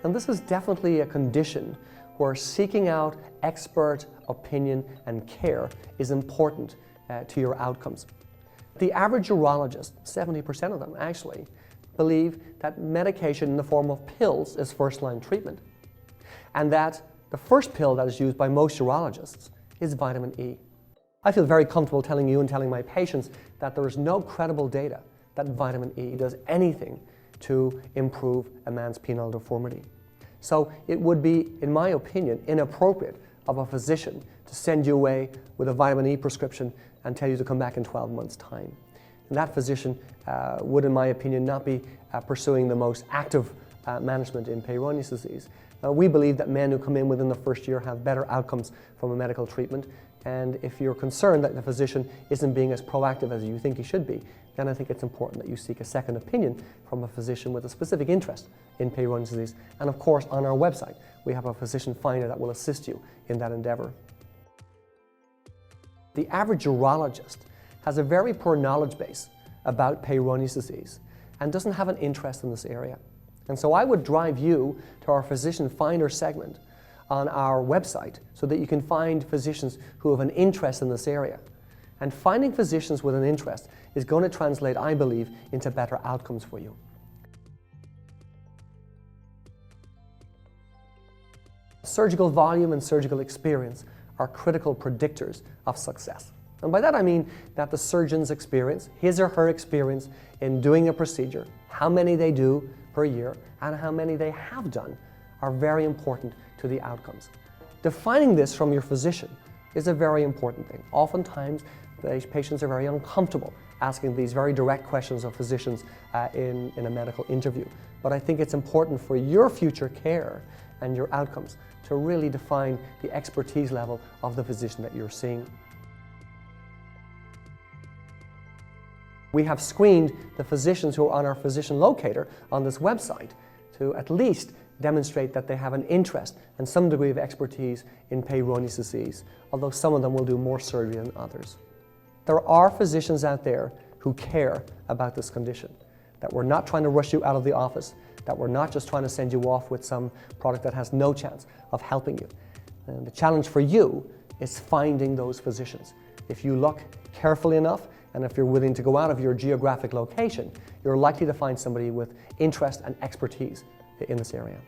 And this is definitely a condition where seeking out expert opinion and care is important to your outcomes. The average urologist, 70% of them actually, believe that medication in the form of pills is first-line treatment, and that the first pill that is used by most urologists is vitamin E. I feel very comfortable telling you and telling my patients that there is no credible data that vitamin E does anything to improve a man's penile deformity. So it would be, in my opinion, inappropriate of a physician to send you away with a vitamin E prescription and tell you to come back in 12 months' time. And that physician would, in my opinion, not be pursuing the most active management in Peyronies disease. We believe that men who come in within the first year have better outcomes from a medical treatment, and if you're concerned that the physician isn't being as proactive as you think he should be, then I think it's important that you seek a second opinion from a physician with a specific interest in Peyronies disease. And of course, on our website, we have a Physician Finder that will assist you in that endeavor. The average urologist has a very poor knowledge base about Peyronies disease and doesn't have an interest in this area. And so I would drive you to our Physician Finder segment on our website so that you can find physicians who have an interest in this area. And finding physicians with an interest is going to translate, I believe, into better outcomes for you. Surgical volume and surgical experience are critical predictors of success. And by that I mean that the surgeon's experience, his or her experience in doing a procedure, how many they do per year, and how many they have done are very important to the outcomes. Defining this from your physician is a very important thing. Oftentimes, the patients are very uncomfortable asking these very direct questions of physicians in a medical interview. But I think it's important for your future care and your outcomes to really define the expertise level of the physician that you're seeing. We have screened the physicians who are on our physician locator on this website to at least demonstrate that they have an interest and some degree of expertise in Peyronies disease, although some of them will do more surgery than others. There are physicians out there who care about this condition, that we're not trying to rush you out of the office, that we're not just trying to send you off with some product that has no chance of helping you. And the challenge for you is finding those physicians. If you look carefully enough, and if you're willing to go out of your geographic location, you're likely to find somebody with interest and expertise in this area.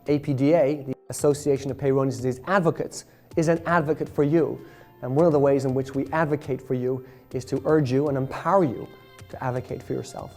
APDA, the Association of Peyronies Disease Advocates, is an advocate for you. And one of the ways in which we advocate for you is to urge you and empower you to advocate for yourself.